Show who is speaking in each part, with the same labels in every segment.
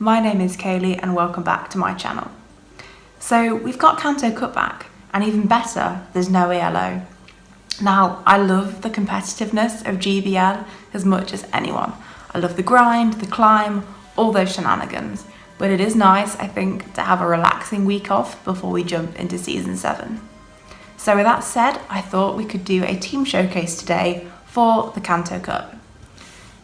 Speaker 1: my name is Kayleigh and welcome back to my channel. So we've got Kanto cutback, and even better, there's no ELO. Now, I love the competitiveness of GBL as much as anyone. I love the grind, the climb, all those shenanigans. But it is nice, I think, to have a relaxing week off before we jump into Season 7. So with that said, I thought we could do a team showcase today for the Kanto Cup.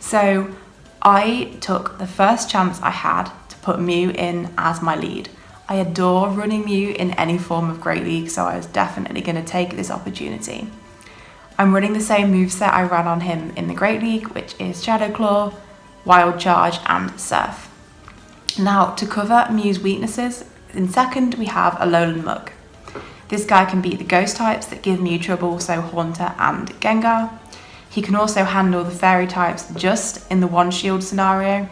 Speaker 1: So I took the first chance I had to put Mew in as my lead. I adore running Mew in any form of Great League, so I was definitely going to take this opportunity. I'm running the same moveset I ran on him in the Great League, which is Shadow Claw, Wild Charge and Surf. Now, to cover Mew's weaknesses, in second we have Alolan Muk. This guy can beat the ghost types that give Mew trouble, so Haunter and Gengar. He can also handle the fairy types just in the one shield scenario,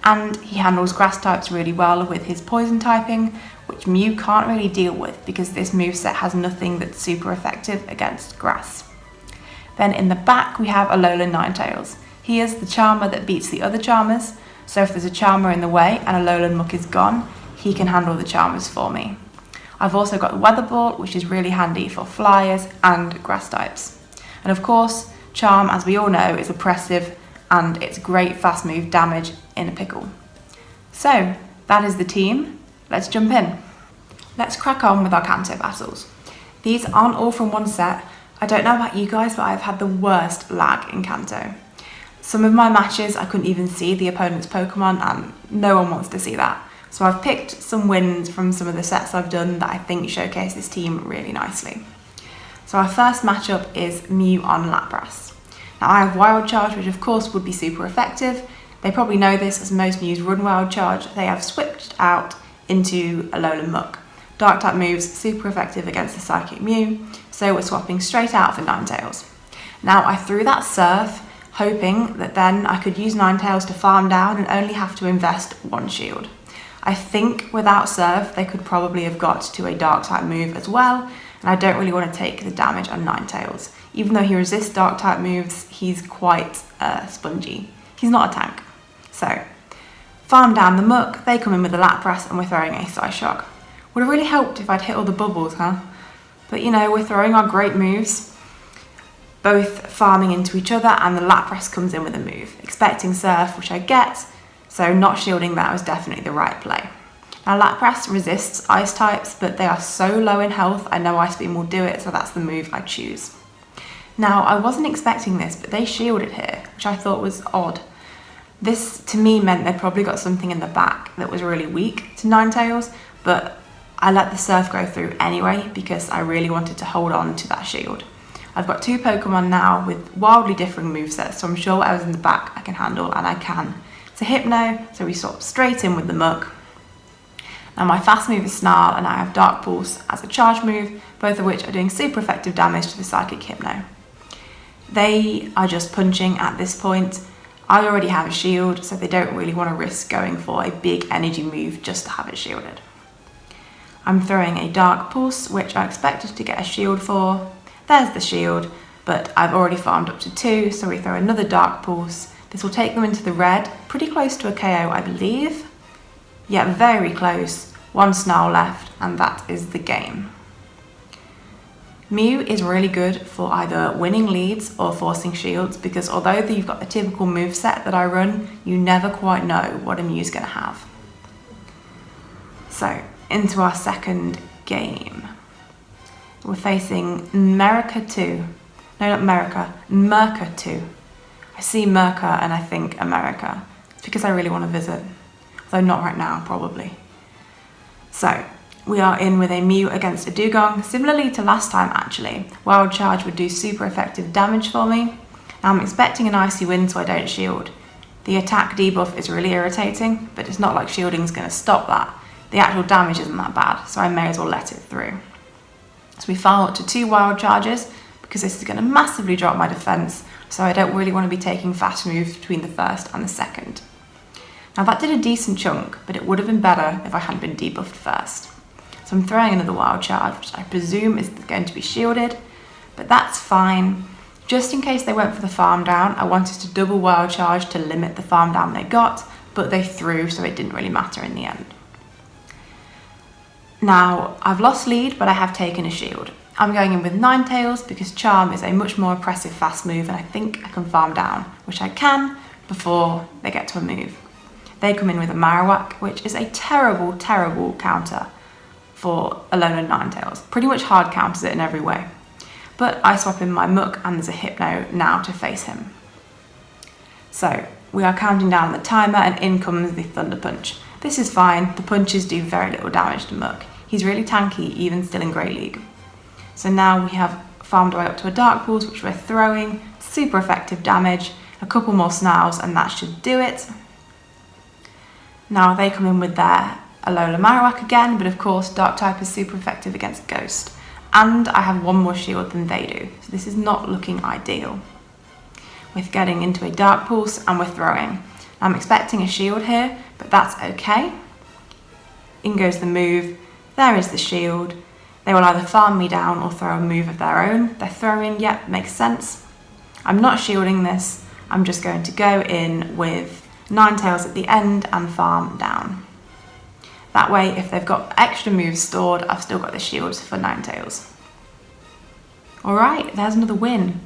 Speaker 1: and he handles grass types really well with his poison typing, which Mew can't really deal with because this moveset has nothing that's super effective against grass. Then in the back we have Alolan Ninetales. He is the charmer that beats the other charmers, so if there's a charmer in the way and Alolan Muk is gone, he can handle the charmers for me. I've also got the Weather Ball, which is really handy for flyers and grass types. And of course, Charm, as we all know, is oppressive and it's great fast move damage in a pickle. So that is the team. Let's jump in. Let's crack on with our Kanto battles. These aren't all from one set. I don't know about you guys, but I've had the worst lag in Kanto. Some of my matches I couldn't even see the opponent's Pokemon, and no one wants to see that. So I've picked some wins from some of the sets I've done that I think showcase this team really nicely. So our first matchup is Mew on Lapras. Now I have Wild Charge, which of course would be super effective. They probably know this as most Mews run Wild Charge. They have switched out into Alolan Muk. Dark type moves, super effective against the Psychic Mew, so we're swapping straight out for Ninetales. Now I threw that Surf, hoping that then I could use Ninetales to farm down and only have to invest one shield. I think without Surf they could probably have got to a Dark type move as well, and I don't really want to take the damage on Ninetales. Even though he resists Dark type moves, he's quite spongy. He's not a tank. So, farm down the Muk, they come in with the Lapras and we're throwing a Psyshock. Would have really helped if I'd hit all the bubbles, huh? But you know, we're throwing our great moves, both farming into each other, and the Lapras comes in with a move. Expecting Surf, which I get, so not shielding that was definitely the right play. Now Lapras resists ice types, but they are so low in health, I know Ice Beam will do it, so that's the move I choose. Now I wasn't expecting this, but they shielded here, which I thought was odd. This to me meant they'd probably got something in the back that was really weak to Ninetales, but I let the Surf go through anyway because I really wanted to hold on to that shield. I've got two Pokemon now with wildly different movesets, so I'm sure whatever's in the back I can handle, and I can. It's a Hypno, so we swap straight in with the Muk. Now my fast move is Snarl, and I have Dark Pulse as a charge move, both of which are doing super effective damage to the Psychic Hypno. They are just punching at this point. I already have a shield, so they don't really want to risk going for a big energy move just to have it shielded. I'm throwing a Dark Pulse, which I expected to get a shield for. There's the shield, but I've already farmed up to 2, so we throw another Dark Pulse. This will take them into the red, pretty close to a KO, I believe. Yeah, very close. One Snarl left, and that is the game. Mew is really good for either winning leads or forcing shields, because although you've got the typical moveset that I run, you never quite know what a Mew's going to have. So, into our second game. We're facing Merca 2. No, not America, Merca 2. I see Merca and I think America. It's because I really want to visit. Though not right now, probably. So, we are in with a Mew against a Dugong, similarly to last time actually. Wild Charge would do super effective damage for me. Now I'm expecting an Icy Wind so I don't shield. The attack debuff is really irritating, but it's not like shielding is going to stop that. The actual damage isn't that bad, so I may as well let it through. So we farm up to 2 Wild Charges, because this is going to massively drop my defense, so I don't really want to be taking fast moves between the first and the second. Now that did a decent chunk, but it would have been better if I hadn't been debuffed first. So I'm throwing another Wild Charge, which I presume is going to be shielded, but that's fine. Just in case they went for the farm down, I wanted to double Wild Charge to limit the farm down they got, but they threw, so it didn't really matter in the end. Now, I've lost lead, but I have taken a shield. I'm going in with Ninetales because Charm is a much more oppressive fast move, and I think I can farm down, which I can before they get to a move. They come in with a Marowak, which is a terrible, terrible counter for Alolan Ninetales. Pretty much hard counters it in every way. But I swap in my Muk and there's a Hypno now to face him. So, we are counting down the timer and in comes the Thunder Punch. This is fine, the punches do very little damage to Muk. He's really tanky, even still in Great League. So now we have farmed our way up to a Dark Pulse, which we're throwing, super effective damage, a couple more Snarls and that should do it. Now they come in with their Alolan Marowak again, but of course Dark type is super effective against Ghost. And I have one more shield than they do, so this is not looking ideal. We're getting into a Dark Pulse and we're throwing. I'm expecting a shield here, but that's okay. In goes the move, there is the shield. They will either farm me down or throw a move of their own. They're throwing, yep, makes sense. I'm not shielding this, I'm just going to go in with Ninetales at the end and farm down. That way, if they've got extra moves stored, I've still got the shields for Ninetales. Alright, there's another win.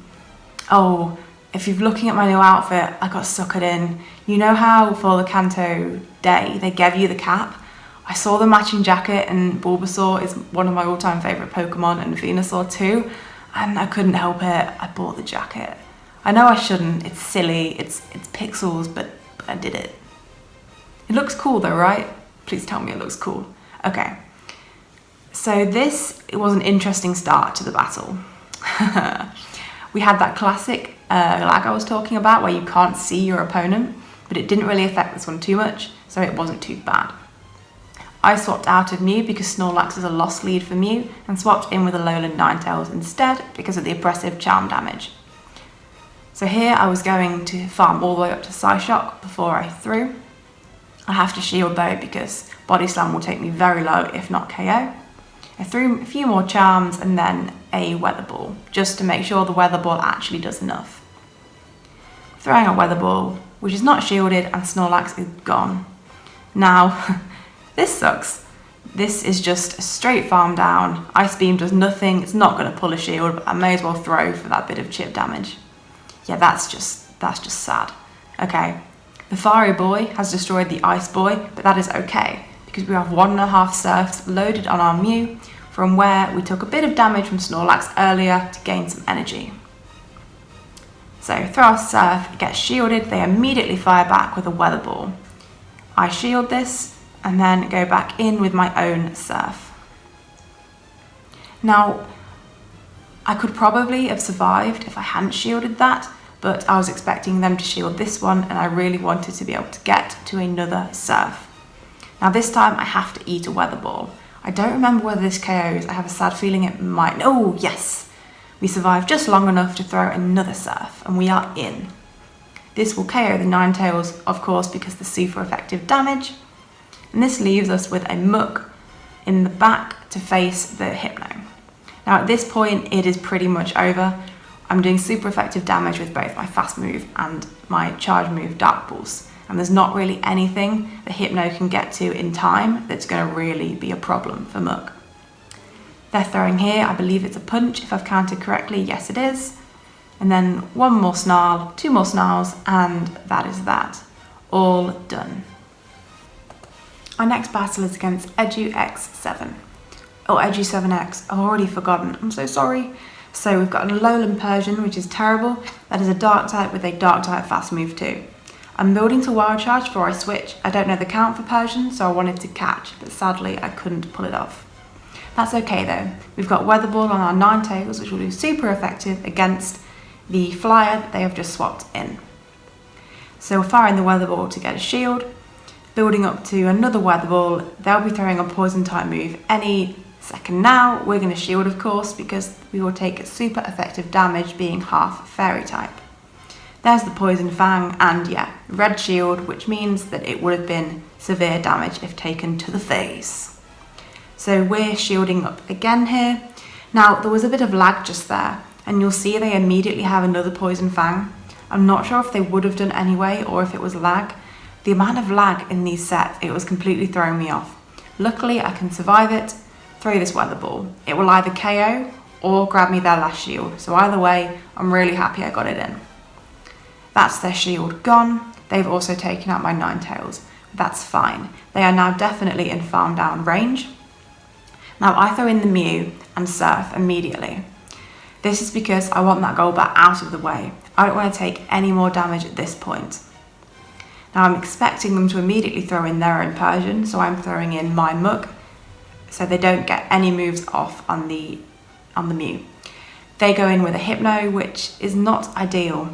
Speaker 1: Oh, if you're looking at my new outfit, I got suckered in. You know how for the Kanto day, they gave you the cap? I saw the matching jacket and Bulbasaur is one of my all-time favourite Pokemon and Venusaur too, and I couldn't help it, I bought the jacket. I know I shouldn't, it's silly, it's pixels, but I did it. It looks cool though, right? Please tell me it looks cool. Okay, so it was an interesting start to the battle. We had that classic lag I was talking about where you can't see your opponent, but it didn't really affect this one too much, so it wasn't too bad. I swapped out of Mew because Snorlax is a lost lead for Mew and swapped in with Alolan Ninetales instead because of the oppressive charm damage. So here I was going to farm all the way up to Psyshock before I threw. I have to shield though because Body Slam will take me very low if not KO. I threw a few more charms and then a Weather Ball just to make sure the Weather Ball actually does enough. Throwing a Weather Ball, which is not shielded, and Snorlax is gone. Now, this sucks. This is just a straight farm down. Ice Beam does nothing, it's not going to pull a shield, but I may as well throw for that bit of chip damage. Yeah, that's just sad. Okay, the Fiery Boy has destroyed the Ice Boy, but that is okay, because we have 1.5 Surfs loaded on our Mew, from where we took a bit of damage from Snorlax earlier to gain some energy. So throw our Surf, it gets shielded, they immediately fire back with a Weather Ball. I shield this, and then go back in with my own Surf. Now, I could probably have survived if I hadn't shielded that, but I was expecting them to shield this one and I really wanted to be able to get to another Surf. Now this time I have to eat a Weather Ball. I don't remember whether this KOs, I have a sad feeling it might. Oh yes! We survived just long enough to throw another Surf and we are in. This will KO the Ninetales, of course, because the super effective damage. And this leaves us with a Muk in the back to face the Hypno. Now at this point it is pretty much over. I'm doing super effective damage with both my fast move and my charge move Dark Pulse. And there's not really anything the Hypno can get to in time that's going to really be a problem for Muk. They're throwing here, I believe it's a punch if I've counted correctly, yes it is. And then one more Snarl, 2 more Snarls, and that is that. All done. Our next battle is against Edu-X7. Or Edu-7X, I've already forgotten, I'm so sorry. So we've got an Alolan Persian, which is terrible. That is a Dark type with a Dark type fast move too. I'm building to Wild Charge before I switch. I don't know the count for Persian, so I wanted to catch, but sadly I couldn't pull it off. That's okay though. We've got Weather Ball on our Ninetales, which will do super effective against the Flyer that they have just swapped in. So we're firing the Weather Ball to get a shield. Building up to another Weather Ball, they'll be throwing a Poison type move any second now. We're going to shield of course because we will take super effective damage being half Fairy type. There's the Poison Fang and yeah, red shield, which means that it would have been severe damage if taken to the face. So we're shielding up again here. Now there was a bit of lag just there and you'll see they immediately have another Poison Fang. I'm not sure if they would have done anyway or if it was lag. The amount of lag in these sets, it was completely throwing me off. Luckily, I can survive it, throw this weather ball. It will either KO or grab me their last shield. So either way, I'm really happy I got it in. That's their shield gone. They've also taken out my Ninetales. That's fine. They are now definitely in farm down range. Now I throw in the Mew and Surf immediately. This is because I want that Golbat out of the way. I don't want to take any more damage at this point. Now I'm expecting them to immediately throw in their own Persian, so I'm throwing in my Muk so they don't get any moves off on the Mew. They go in with a Hypno, which is not ideal.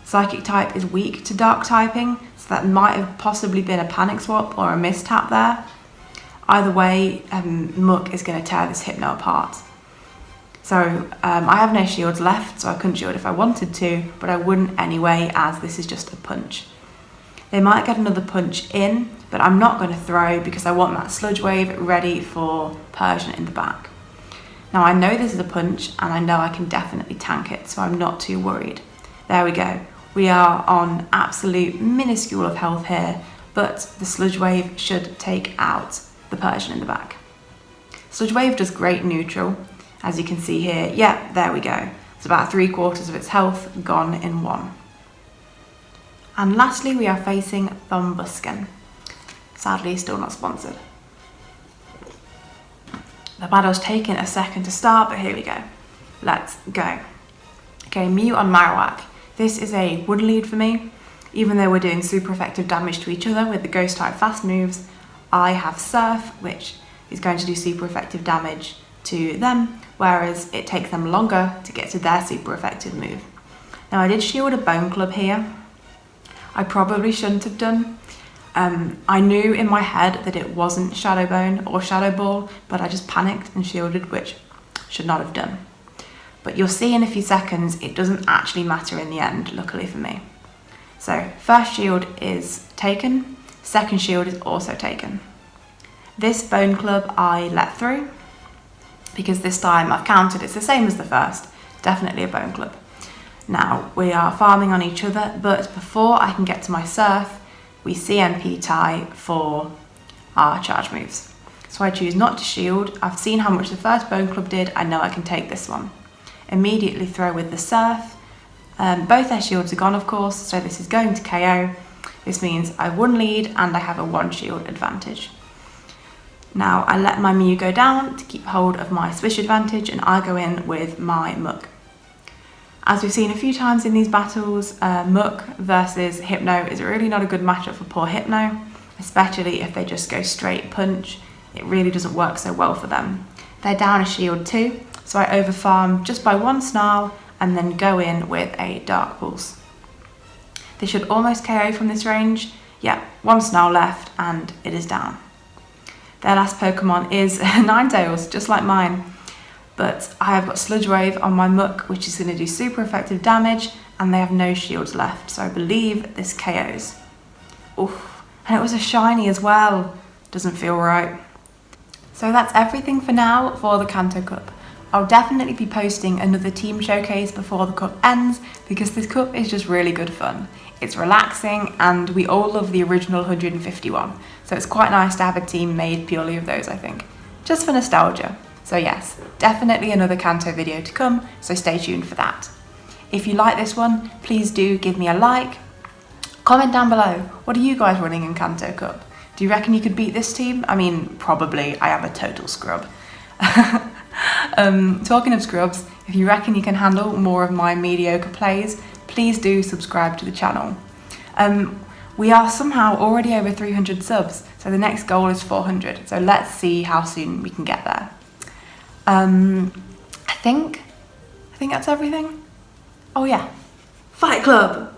Speaker 1: Psychic type is weak to Dark typing, so that might have possibly been a panic swap or a mistap there. Either way, Muk is going to tear this Hypno apart. So I have no shields left, so I couldn't shield if I wanted to, but I wouldn't anyway, as this is just a punch. They might get another punch in, but I'm not going to throw because I want that Sludge Wave ready for Persian in the back. Now I know this is a punch, and I know I can definitely tank it, so I'm not too worried. There we go. We are on absolute minuscule of health here, but the Sludge Wave should take out the Persian in the back. Sludge Wave does great neutral, as you can see here. Yeah, there we go. It's about 3/4 of its health gone in one. And lastly, we are facing Thumbuskin. Sadly, still not sponsored. The battle's taken a second to start, but here we go. Let's go. Okay, Mew on Marowak. This is a wood lead for me. Even though we're doing super effective damage to each other with the ghost type fast moves, I have Surf, which is going to do super effective damage to them, whereas it takes them longer to get to their super effective move. Now I did shield a Bone Club here. I probably shouldn't have done. I knew in my head that it wasn't Shadow Bone or Shadow Ball, but I just panicked and shielded, which should not have done. But you'll see in a few seconds, it doesn't actually matter in the end, luckily for me. So first shield is taken, second shield is also taken. This Bone Club I let through, because this time I've counted, it's the same as the first, definitely a Bone Club. Now we are farming on each other, but before I can get to my Surf, we CMP tie for our charge moves. So I choose not to shield. I've seen how much the first Bone Club did, I know I can take this one. Immediately throw with the Surf. Both their shields are gone, of course, so this is going to KO. This means I have one lead and I have a one shield advantage. Now I let my Mew go down to keep hold of my Swish advantage, and I go in with my Muk. As we've seen a few times in these battles, Muk versus Hypno is really not a good matchup for poor Hypno, especially if they just go straight punch. It really doesn't work so well for them. They're down a shield too, so I overfarm just by one Snarl and then go in with a Dark Pulse. They should almost KO from this range. Yeah, one Snarl left and it is down. Their last Pokemon is Ninetales, just like mine. But I have got Sludge Wave on my Muk, which is going to do super effective damage, and they have no shields left, so I believe this KOs. Oof, and it was a shiny as well. Doesn't feel right. So that's everything for now for the Kanto Cup. I'll definitely be posting another team showcase before the cup ends, because this cup is just really good fun. It's relaxing, and we all love the original 151, so it's quite nice to have a team made purely of those, I think. Just for nostalgia. So yes, definitely another Kanto video to come, so stay tuned for that. If you like this one, please do give me a like. Comment down below, what are you guys running in Kanto Cup? Do you reckon you could beat this team? I mean, probably, I am a total scrub. Talking of scrubs, if you reckon you can handle more of my mediocre plays, please do subscribe to the channel. We are somehow already over 300 subs, so the next goal is 400, so let's see how soon we can get there. I think that's everything. Oh yeah, Fight Club!